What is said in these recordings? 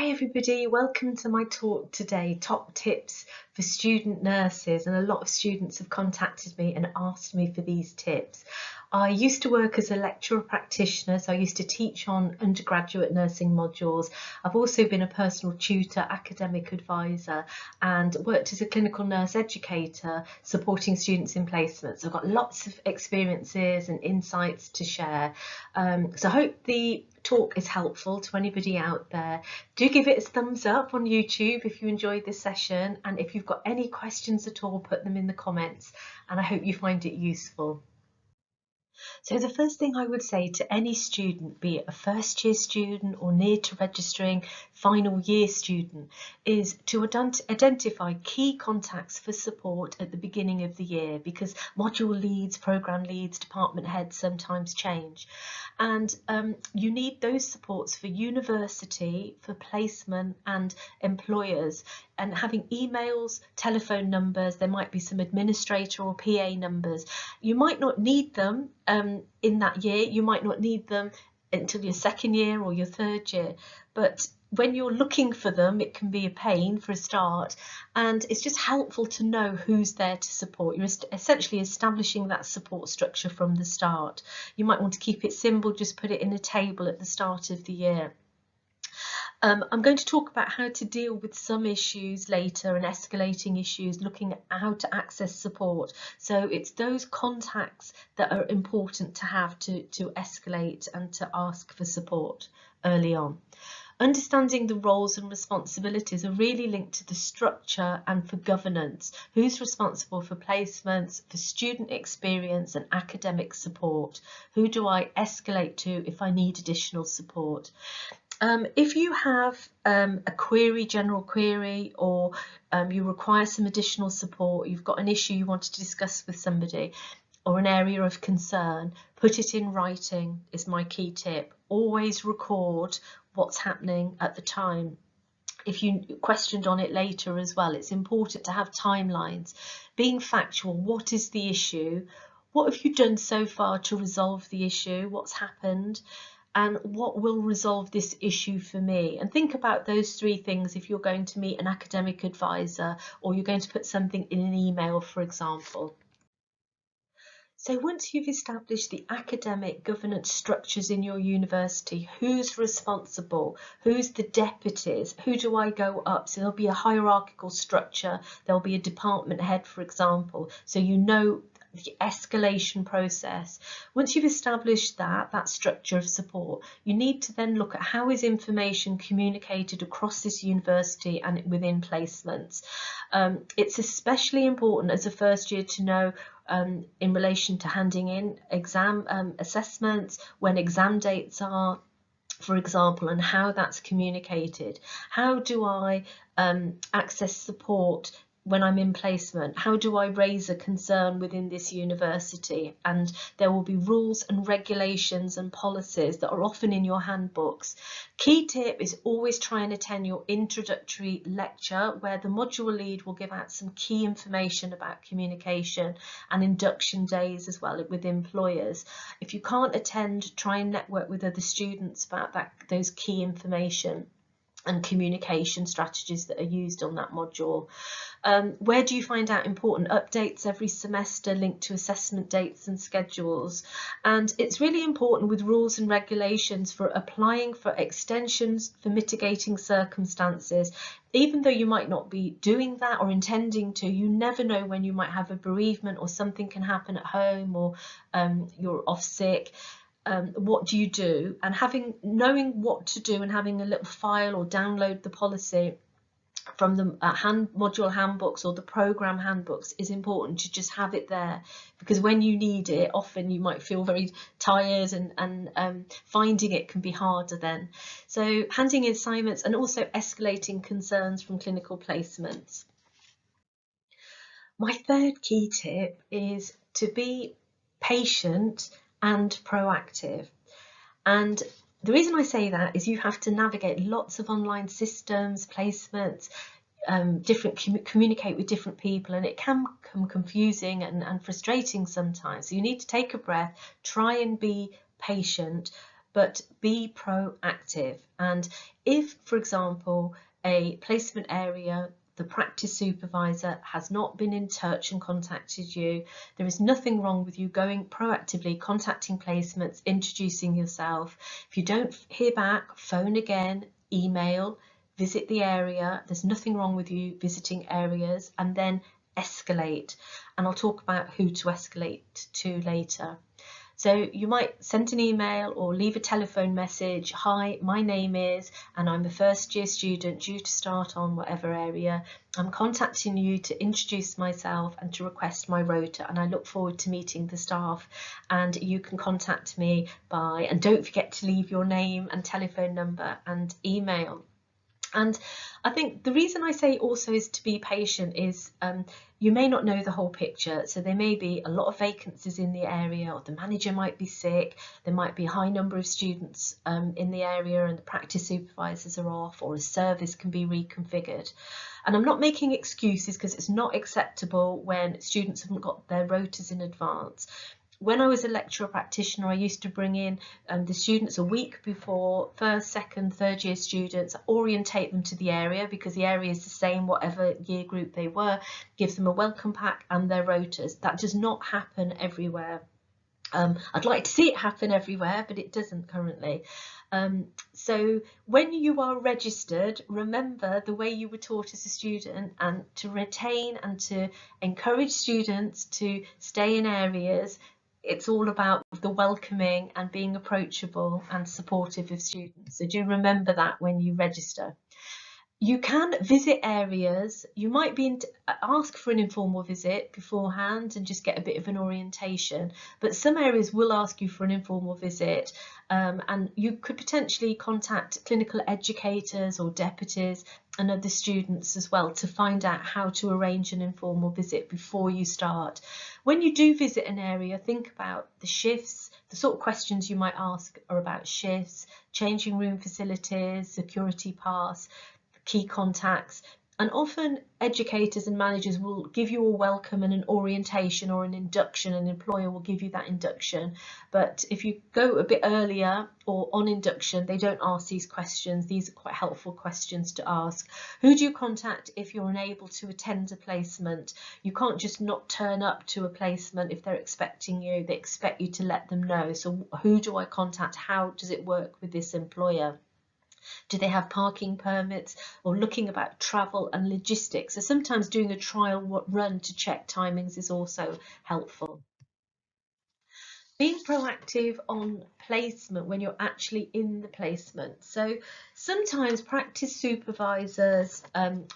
Hi everybody, welcome to my talk today, top tips for student nurses, and a lot of students have contacted me and asked me for these tips. I used to work as a lecturer practitioner, so I used to teach on undergraduate nursing modules. I've also been a personal tutor, academic advisor, and worked as a clinical nurse educator supporting students in placements. I've got lots of experiences and insights to share. So I hope the talk is helpful to anybody out there. Do give it a thumbs up on YouTube if you enjoyed this session, and if you've got any questions at all, put them in the comments, and I hope you find it useful. So the first thing I would say to any student, be it a first year student or near to registering final year student, is to identify key contacts for support at the beginning of the year, because module leads, programme leads, department heads sometimes change. And you need those supports for university, for placement and employers, and having emails, telephone numbers. There might be some administrator or PA numbers. You might not need them in that year. You might not need them until your second year or your third year, but when you're looking for them, it can be a pain for a start, and it's just helpful to know who's there to support. You're essentially establishing that support structure from the start. You might want to keep it simple, just put it in a table at the start of the year. I'm going to talk about how to deal with some issues later and escalating issues, looking at how to access support. So it's those contacts that are important to have to escalate and to ask for support early on. Understanding the roles and responsibilities are really linked to the structure and for governance. Who's responsible for placements, for student experience and academic support? Who do I escalate to if I need additional support? If you have a query, general query, or you require some additional support, you've got an issue you want to discuss with somebody, or an area of concern, put it in writing is my key tip. Always record what's happening at the time. If you questioned on it later as well, it's important to have timelines. Being factual, what is the issue? What have you done so far to resolve the issue? What's happened? And what will resolve this issue for me? And think about those three things if you're going to meet an academic advisor or you're going to put something in an email, for example. So once you've established the academic governance structures in your university, who's responsible, who's the deputies, who do I go up? So there'll be a hierarchical structure, there'll be a department head, for example, so you know the escalation process. Once you've established that structure of support, you need to then look at how is information communicated across this university and within placements. It's especially important as a first year to know in relation to handing in exam assessments, when exam dates are, for example, and how that's communicated. How do I access support when I'm in placement? How do I raise a concern within this university? And there will be rules and regulations and policies that are often in your handbooks. Key tip is always try and attend your introductory lecture, where the module lead will give out some key information about communication, and induction days as well with employers. If you can't attend, try and network with other students about those key information and communication strategies that are used on that module. Where do you find out important updates every semester linked to assessment dates and schedules? And it's really important with rules and regulations for applying for extensions for mitigating circumstances. Even though you might not be doing that or intending to, you never know when you might have a bereavement or something can happen at home, or you're off sick. What do you do? And knowing what to do and having a little file or download the policy from the module handbooks or the program handbooks is important to just have it there, because when you need it, often you might feel very tired, and finding it can be harder then. So handing in assignments and also escalating concerns from clinical placements. My third key tip is to be patient and proactive. And the reason I say that is you have to navigate lots of online systems, placements, communicate with different people, and it can become confusing and frustrating sometimes. So you need to take a breath, try and be patient, but be proactive. And if, for example, a placement area, the practice supervisor has not been in touch and contacted you, there is nothing wrong with you going proactively, contacting placements, introducing yourself. If you don't hear back, phone again, email, visit the area. There's nothing wrong with you visiting areas, and then escalate. And I'll talk about who to escalate to later. So you might send an email or leave a telephone message. Hi, my name is, and I'm a first year student due to start on whatever area. I'm contacting you to introduce myself and to request my rota, and I look forward to meeting the staff. And you can contact me by, and don't forget to leave your name and telephone number and email. And I think the reason I say also is to be patient is you may not know the whole picture. So there may be a lot of vacancies in the area, or the manager might be sick, there might be a high number of students in the area and the practice supervisors are off, or a service can be reconfigured. And I'm not making excuses, because it's not acceptable when students haven't got their rotas in advance. When I was a lecturer practitioner, I used to bring in the students a week before, first, second, third year students, orientate them to the area, because the area is the same whatever year group they were, give them a welcome pack and their rotas. That does not happen everywhere. I'd like to see it happen everywhere, but it doesn't currently. So when you are registered, remember the way you were taught as a student, and to retain and to encourage students to stay in areas. It's all about the welcoming and being approachable and supportive of students. So do remember that when you register. You can visit areas. You might be ask for an informal visit beforehand and just get a bit of an orientation, but some areas will ask you for an informal visit, and you could potentially contact clinical educators or deputies and other students as well to find out how to arrange an informal visit before you start. When you do visit an area, think about the shifts. The sort of questions you might ask are about shifts, changing room facilities, security pass, key contacts, and often educators and managers will give you a welcome and an orientation or an induction. An employer will give you that induction, but if you go a bit earlier or on induction, they don't ask these questions. These are quite helpful questions to ask. Who do you contact if you're unable to attend a placement? You can't just not turn up to a placement if they're expecting you. They expect you to let them know. So who do I contact? How does it work with this employer? Do they have parking permits? Or looking about travel and logistics. So sometimes doing a trial run to check timings is also helpful. Being proactive on placement when you're actually in the placement. So sometimes practice supervisors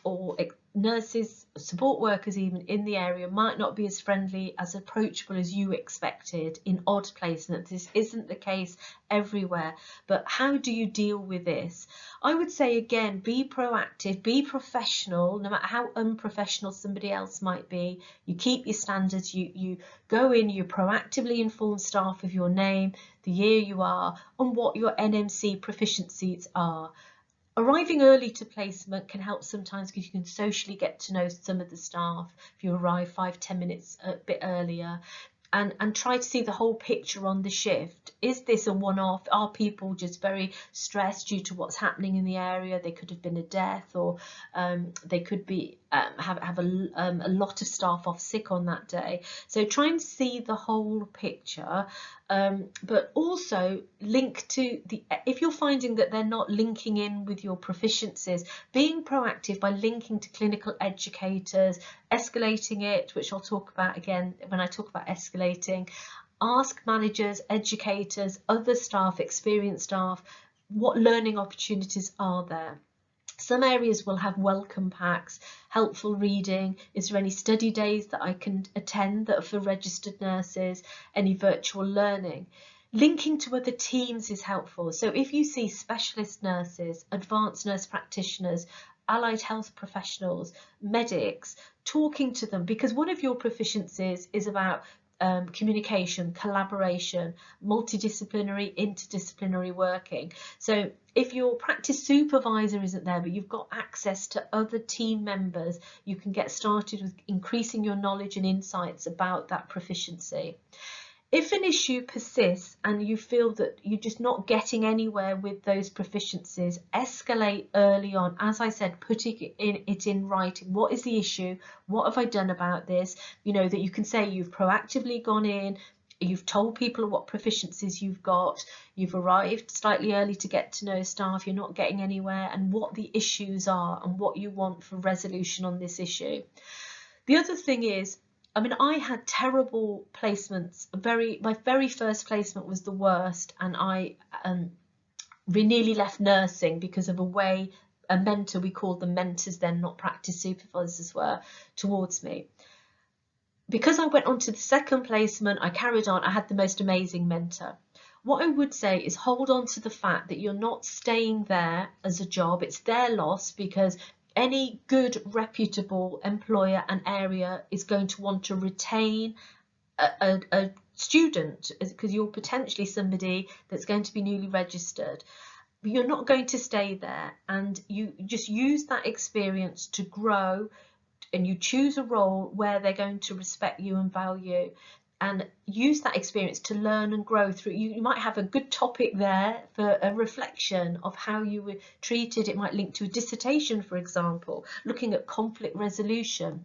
or nurses, support workers even in the area might not be as friendly, as approachable as you expected in odd placements. This isn't the case everywhere, but how do you deal with this? I would say again, be proactive, be professional, no matter how unprofessional somebody else might be. You keep your standards, you go in, you proactively inform staff of your name, the year you are, and what your NMC proficiencies are. Arriving early to placement can help sometimes, because you can socially get to know some of the staff if you arrive 5-10 minutes a bit earlier, and try to see the whole picture on the shift. Is this a one-off? Are people just very stressed due to what's happening in the area? They could have been a death, or they could be have a lot of staff off sick on that day. So try and see the whole picture, but also link to if you're finding that they're not linking in with your proficiencies, being proactive by linking to clinical educators, escalating it, which I'll talk about again when I talk about escalating. Ask managers, educators, other staff, experienced staff, what learning opportunities are there. Some areas will have welcome packs, helpful reading. Is there any study days that I can attend that are for registered nurses? Any virtual learning? Linking to other teams is helpful. So if you see specialist nurses, advanced nurse practitioners, allied health professionals, medics, talking to them, because one of your proficiencies is about communication, collaboration, multidisciplinary, interdisciplinary working. So if your practice supervisor isn't there, but you've got access to other team members, you can get started with increasing your knowledge and insights about that proficiency. If an issue persists and you feel that you're just not getting anywhere with those proficiencies, escalate early on. As I said, putting it in writing. What is the issue? What have I done about this? You know, that you can say you've proactively gone in, you've told people what proficiencies you've got, you've arrived slightly early to get to know staff, you're not getting anywhere, and what the issues are and what you want for resolution on this issue. The other thing is, I mean, I had terrible placements. My very first placement was the worst, and I nearly left nursing because of a way a mentor, we called them mentors then, not practice supervisors, were towards me. Because I went on to the second placement, I carried on. I had the most amazing mentor. What I would say is hold on to the fact that you're not staying there as a job. It's their loss, because any good, reputable employer and area is going to want to retain a student, because you're potentially somebody that's going to be newly registered. But you're not going to stay there, and you just use that experience to grow, and you choose a role where they're going to respect you and value, and use that experience to learn and grow through. You might have a good topic there for a reflection of how you were treated. It might link to a dissertation, for example, looking at conflict resolution,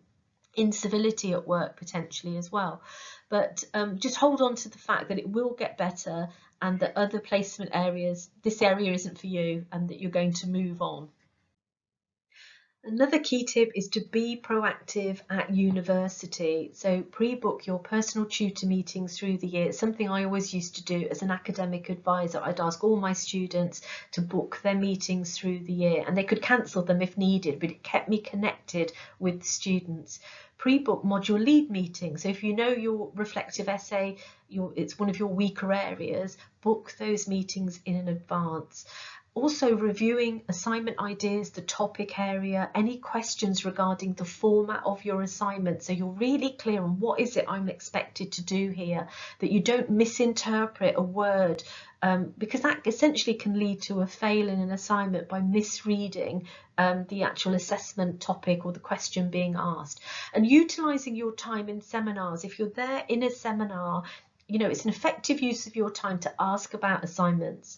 incivility at work potentially as well. But just hold on to the fact that it will get better, and that other placement areas, this area isn't for you, and that you're going to move on. Another key tip is to be proactive at university. So pre-book your personal tutor meetings through the year. It's something I always used to do as an academic advisor. I'd ask all my students to book their meetings through the year, and they could cancel them if needed, but it kept me connected with students. Pre-book module lead meetings. So if you know your reflective essay, it's one of your weaker areas, book those meetings in advance. Also reviewing assignment ideas, the topic area, any questions regarding the format of your assignment, so you're really clear on what is it I'm expected to do here, that you don't misinterpret a word, because that essentially can lead to a fail in an assignment by misreading the actual assessment topic or the question being asked. And utilising your time in seminars. If you're there in a seminar, you know, it's an effective use of your time to ask about assignments.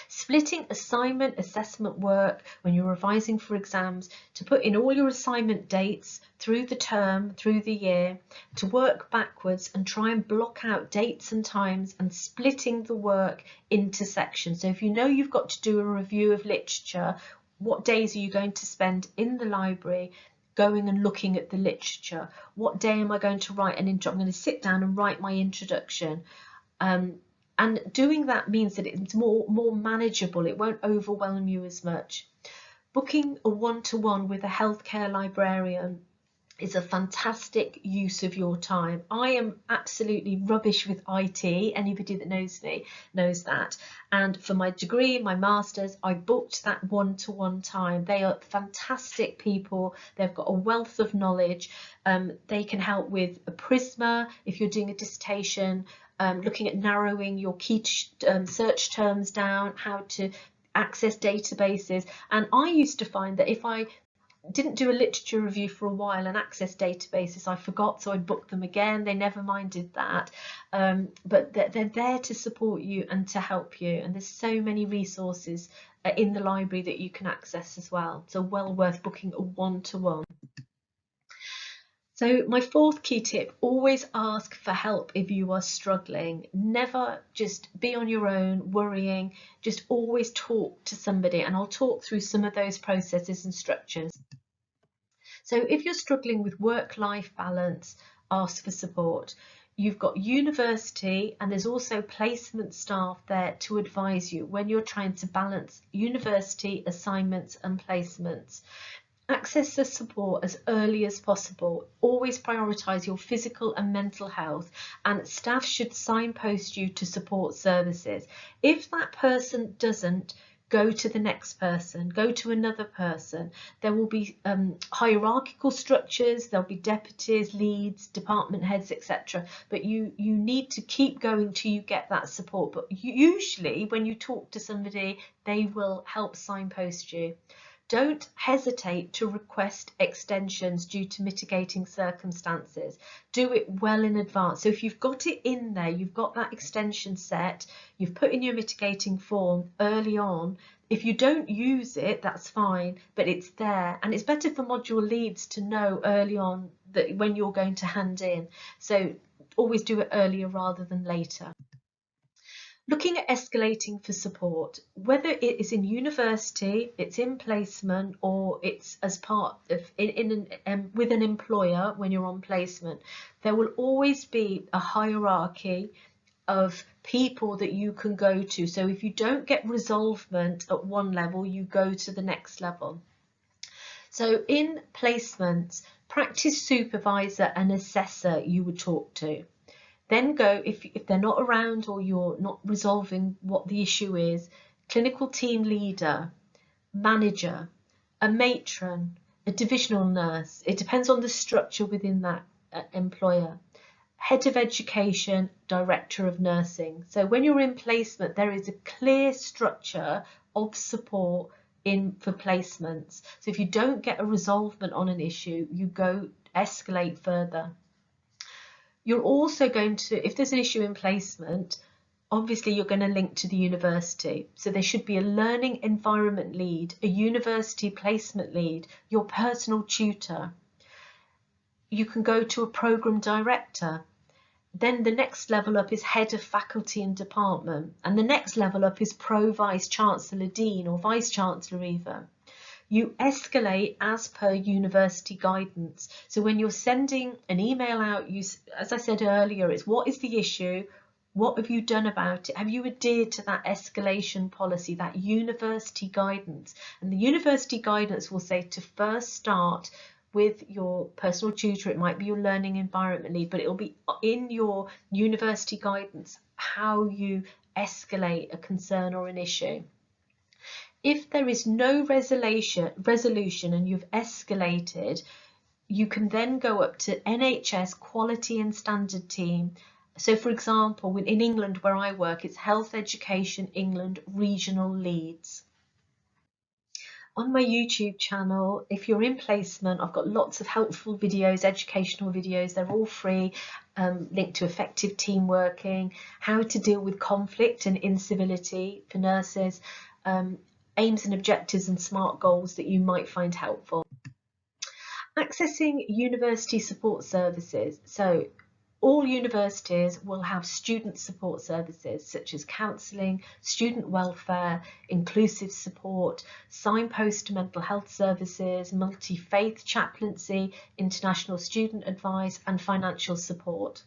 Splitting assignment assessment work when you're revising for exams, to put in all your assignment dates through the term, through the year, to work backwards and try and block out dates and times, and splitting the work into sections. So if you know you've got to do a review of literature, what days are you going to spend in the library going and looking at the literature? What day am I going to write an intro? I'm going to sit down and write my introduction. And doing that means that it's more manageable. It won't overwhelm you as much. Booking a one-to-one with a healthcare librarian is a fantastic use of your time. I am absolutely rubbish with IT. Anybody that knows me knows that. And for my degree, my master's, I booked that one-to-one time. They are fantastic people. They've got a wealth of knowledge. They can help with a Prisma if you're doing a dissertation, looking at narrowing your key search terms down, how to access databases. And I used to find that if I didn't do a literature review for a while and access databases, I forgot, so I'd book them again. They never minded that. But they're there to support you and to help you. And there's so many resources in the library that you can access as well. So well worth booking a one-to-one. So my fourth key tip, always ask for help if you are struggling. Never just be on your own worrying, just always talk to somebody, and I'll talk through some of those processes and structures. So if you're struggling with work-life balance, ask for support. You've got university, and there's also placement staff there to advise you when you're trying to balance university assignments and placements. Access the support as early as possible. Always prioritise your physical and mental health, and staff should signpost you to support services. If that person doesn't, go to the next person, go to another person. There will be hierarchical structures, there'll be deputies, leads, department heads, etc. But you need to keep going till you get that support. But usually when you talk to somebody, they will help signpost you. Don't hesitate to request extensions due to mitigating circumstances. Do it well in advance. So if you've got it in there, you've got that extension set, you've put in your mitigating form early on. If you don't use it, that's fine, but it's there. And it's better for module leads to know early on that when you're going to hand in. So always do it earlier rather than later. Looking at escalating for support, whether it is in university, it's in placement, or it's as part of with an employer when you're on placement, there will always be a hierarchy of people that you can go to. So if you don't get resolvement at one level, you go to the next level. So in placements, practice supervisor and assessor you would talk to. Then go, if they're not around or you're not resolving what the issue is, clinical team leader, manager, a matron, a divisional nurse. It depends on the structure within that employer. Head of education, director of nursing. So when you're in placement, there is a clear structure of support for placements. So if you don't get a resolvement on an issue, you go escalate further. You're also going to, if there's an issue in placement, obviously you're going to link to the university. So there should be a learning environment lead, a university placement lead, your personal tutor. You can go to a program director. Then the next level up is head of faculty and department. And the next level up is pro vice chancellor, dean, or vice chancellor even. You escalate as per university guidance. So when you're sending an email out, as I said earlier, it's what is the issue? What have you done about it? Have you adhered to that escalation policy, that university guidance? And the university guidance will say to first start with your personal tutor. It might be your learning environment lead, but it'll be in your university guidance how you escalate a concern or an issue. If there is no resolution and you've escalated, you can then go up to NHS Quality and Standard Team. So for example, in England where I work, it's Health Education England Regional Leads. On my YouTube channel, if you're in placement, I've got lots of helpful videos, educational videos. They're all free, linked to effective team working, how to deal with conflict and incivility for nurses, aims and objectives and SMART goals that you might find helpful. Accessing university support services. So all universities will have student support services such as counselling, student welfare, inclusive support, signposted mental health services, multi-faith chaplaincy, international student advice and financial support.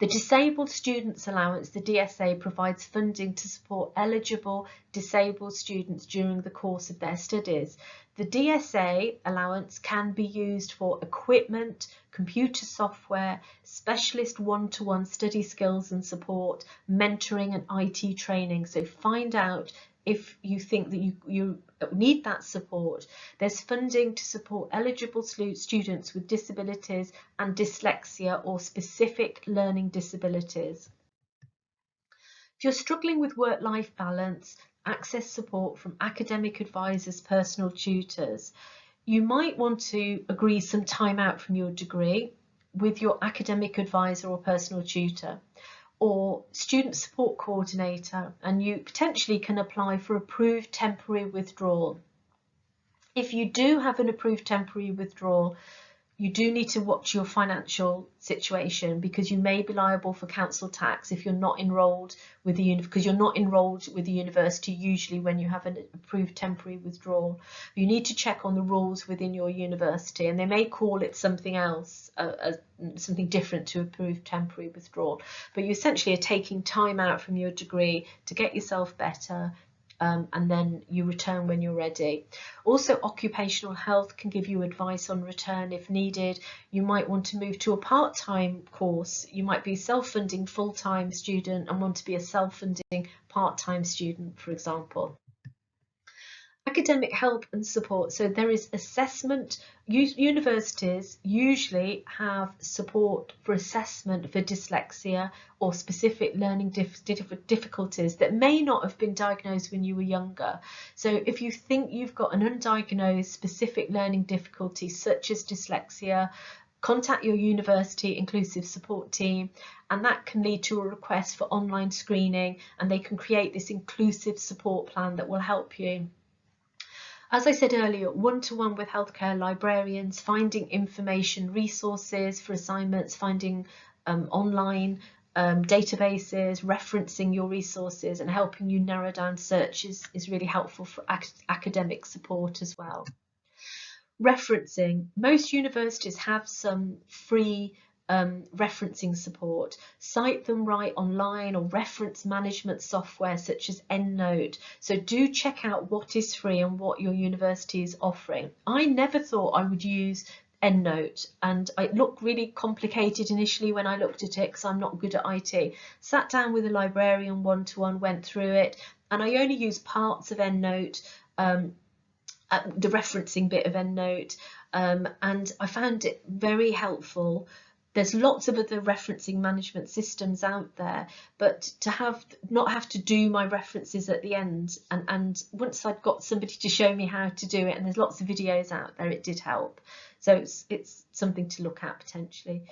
The Disabled Students Allowance, the DSA, provides funding to support eligible disabled students during the course of their studies. The DSA allowance can be used for equipment, computer software, specialist one-to-one study skills and support, mentoring and IT training. So find out if you think that you need that support. There's funding to support eligible students with disabilities and dyslexia or specific learning disabilities. If you're struggling with work-life balance, access support from academic advisors, personal tutors. You might want to agree some time out from your degree with your academic advisor or personal tutor, or student support coordinator, and you potentially can apply for approved temporary withdrawal. If you do have an approved temporary withdrawal, you do need to watch your financial situation because you may be liable for council tax if you're not enrolled with the because you're not enrolled with the university usually when you have an approved temporary withdrawal. You need to check on the rules within your university, and they may call it something else, something different to approved temporary withdrawal. But you essentially are taking time out from your degree to get yourself better. And then you return when you're ready. Also, occupational health can give you advice on return if needed. You might want to move to a part-time course. You might be a self-funding full-time student and want to be a self-funding part-time student, for example. Academic help and support. So there is assessment. Universities usually have support for assessment for dyslexia or specific learning difficulties that may not have been diagnosed when you were younger. So if you think you've got an undiagnosed specific learning difficulty such as dyslexia, contact your university inclusive support team, and that can lead to a request for online screening, and they can create this inclusive support plan that will help you. As I said earlier, one-to-one with healthcare librarians, finding information resources for assignments, finding online databases, referencing your resources and helping you narrow down searches is really helpful for academic support as well. Referencing. Most universities have some free referencing support. Cite them right online, or reference management software such as EndNote. So do check out what is free and what your university is offering. I never thought I would use EndNote, and it looked really complicated initially when I looked at it because I'm not good at IT. Sat down with a librarian one-to-one, went through it, and I only used parts of EndNote, the referencing bit of EndNote, and I found it very helpful. There's lots of other referencing management systems out there, but to not have to do my references at the end, and once I'd got somebody to show me how to do it, and there's lots of videos out there, it did help. So it's something to look at potentially.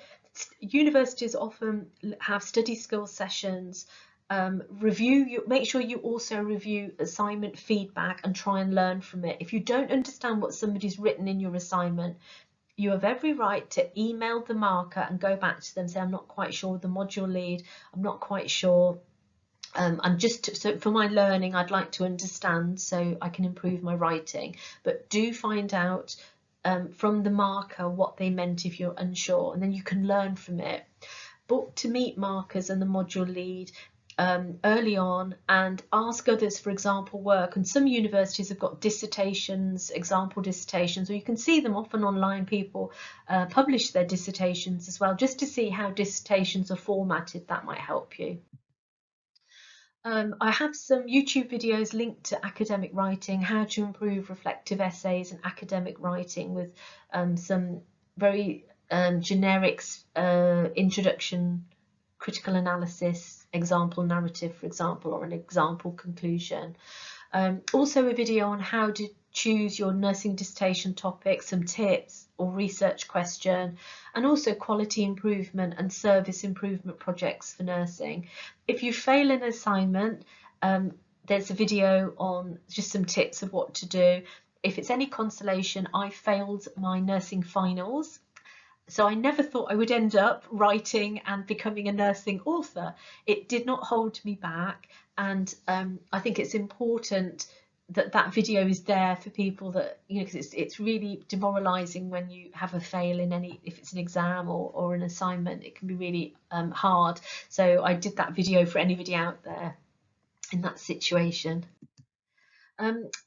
Universities often have study skills sessions. Make sure you also review assignment feedback and try and learn from it. If you don't understand what somebody's written in your assignment, you have every right to email the marker and go back to them, say, I'm not quite sure, the module lead, I'm not quite sure. So for my learning, I'd like to understand so I can improve my writing. But do find out from the marker what they meant if you're unsure, and then you can learn from it. Book to meet markers and the module lead early on, and ask others for example work. And some universities have got dissertations, example dissertations, or you can see them often online. People publish their dissertations as well, just to see how dissertations are formatted. That might help you. I have some YouTube videos linked to academic writing, how to improve reflective essays and academic writing, with some very generic introduction, critical analysis, example narrative, for example, or an example conclusion. Also a video on how to choose your nursing dissertation topic, some tips or research question, and also quality improvement and service improvement projects for nursing. If you fail an assignment, there's a video on just some tips of what to do. If it's any consolation, I failed my nursing finals. So I never thought I would end up writing and becoming a nursing author. It did not hold me back, and I think it's important that that video is there for people that, you know, because it's really demoralizing when you have a fail in if it's an exam or an assignment. It can be really hard. So I did that video for anybody out there in that situation.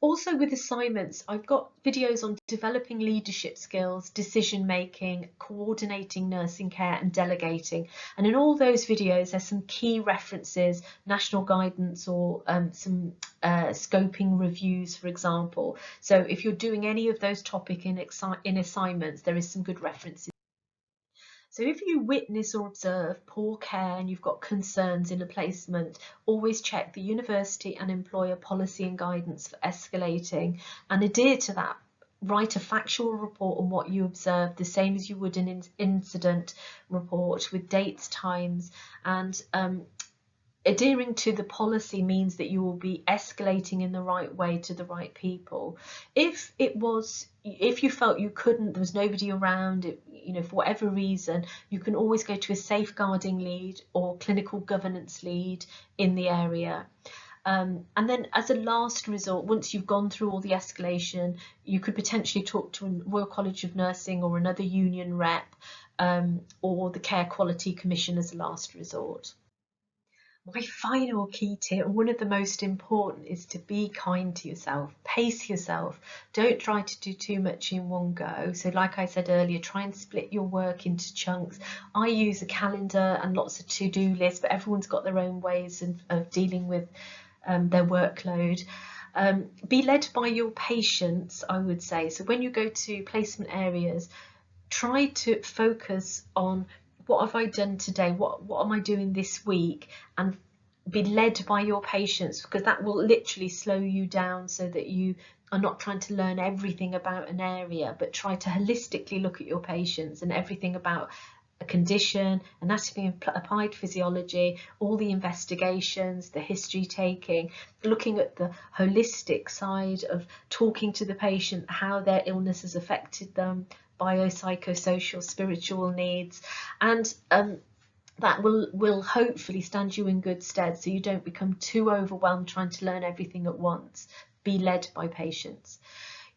Also with assignments, I've got videos on developing leadership skills, decision making, coordinating nursing care and delegating. And in all those videos, there's some key references, national guidance, or some scoping reviews, for example. So if you're doing any of those topics in assignments, there is some good references. So if you witness or observe poor care and you've got concerns in a placement, always check the university and employer policy and guidance for escalating, and adhere to that. Write a factual report on what you observed, the same as you would an incident report, with dates, times, and adhering to the policy means that you will be escalating in the right way to the right people. If you felt you couldn't, there was nobody around, you know, for whatever reason, you can always go to a safeguarding lead or clinical governance lead in the area. And then as a last resort, once you've gone through all the escalation, you could potentially talk to a Royal College of Nursing or another union rep, or the Care Quality Commission as a last resort. My final key tip, one of the most important, is to be kind to yourself. Pace yourself. Don't try to do too much in one go. So like I said earlier, try and split your work into chunks. I use a calendar and lots of to-do lists, but everyone's got their own ways of dealing with their workload. Be led by your patients, I would say. So when you go to placement areas, try to focus on what have I done today, what am I doing this week, and be led by your patients, because that will literally slow you down so that you are not trying to learn everything about an area, but try to holistically look at your patients and everything about a condition, anatomy and applied physiology, all the investigations, the history taking, looking at the holistic side of talking to the patient, how their illness has affected them, biopsychosocial, spiritual needs, and that will hopefully stand you in good stead so you don't become too overwhelmed trying to learn everything at once. Be led by patients.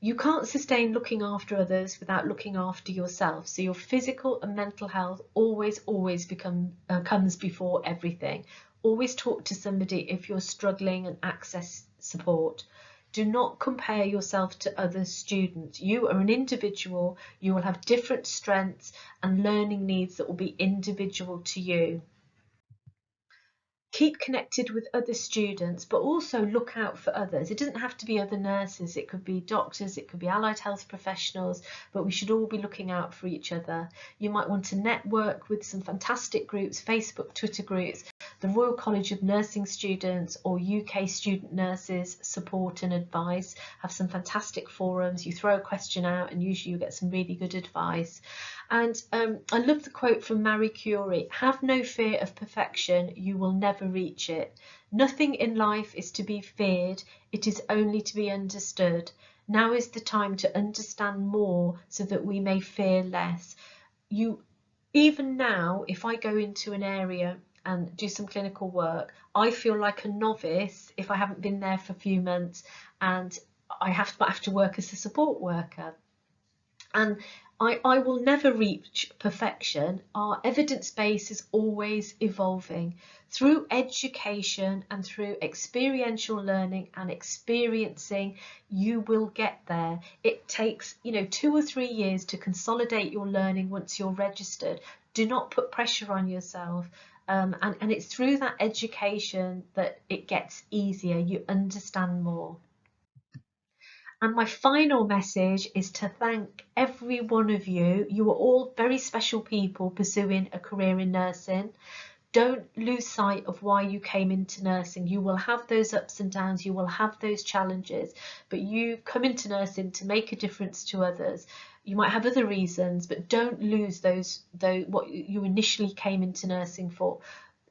You can't sustain looking after others without looking after yourself. So your physical and mental health always comes before everything. Always talk to somebody if you're struggling and access support. Do not compare yourself to other students. You are an individual. You will have different strengths and learning needs that will be individual to you. Keep connected with other students, but also look out for others. It doesn't have to be other nurses, it could be doctors, it could be allied health professionals, but we should all be looking out for each other. You might want to network with some fantastic groups, Facebook, Twitter groups, the Royal College of Nursing Students or UK Student Nurses Support and Advice have some fantastic forums. You throw a question out and usually you get some really good advice. And I love the quote from Marie Curie: have no fear of perfection, you will never reach it. Nothing in life is to be feared, it is only to be understood. Now is the time to understand more so that we may fear less. Even now, if I go into an area and do some clinical work, I feel like a novice if I haven't been there for a few months and I have to work as a support worker. And I will never reach perfection. Our evidence base is always evolving. Through education and through experiential learning and experiencing, you will get there. It takes, 2 or 3 years to consolidate your learning once you're registered. Do not put pressure on yourself. And it's through that education that it gets easier. You understand more. And my final message is to thank every one of you. You are all very special people pursuing a career in nursing. Don't lose sight of why you came into nursing. You will have those ups and downs, you will have those challenges, but you come into nursing to make a difference to others. You might have other reasons, but don't lose those what you initially came into nursing for.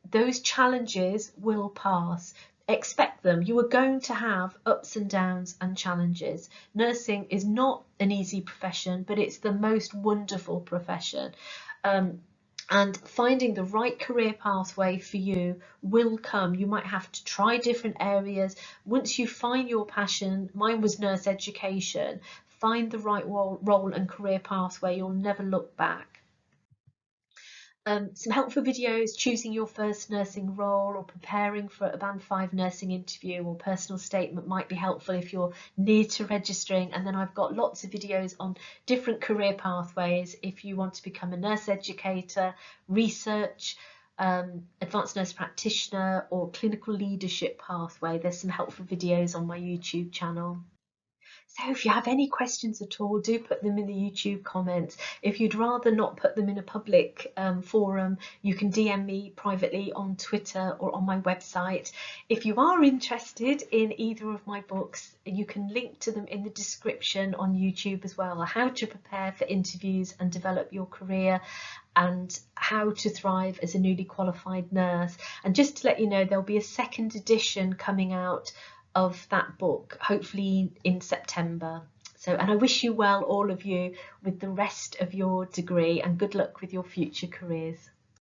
Those challenges will pass. Expect them. You are going to have ups and downs and challenges. Nursing is not an easy profession, but it's the most wonderful profession. And finding the right career pathway for you will come. You might have to try different areas. Once you find your passion, mine was nurse education, find the right role and career pathway. You'll never look back. Some helpful videos: choosing your first nursing role or preparing for a Band 5 nursing interview or personal statement might be helpful if you're near to registering. And then I've got lots of videos on different career pathways if you want to become a nurse educator, research, advanced nurse practitioner or clinical leadership pathway. There's some helpful videos on my YouTube channel. So if you have any questions at all, do put them in the YouTube comments. If you'd rather not put them in a public forum, you can DM me privately on Twitter or on my website. If you are interested in either of my books, you can link to them in the description on YouTube as well. How to prepare for interviews and develop your career, and how to thrive as a newly qualified nurse. And just to let you know, there'll be a second edition coming out of that book, hopefully in September. And I wish you well, all of you, with the rest of your degree, and good luck with your future careers.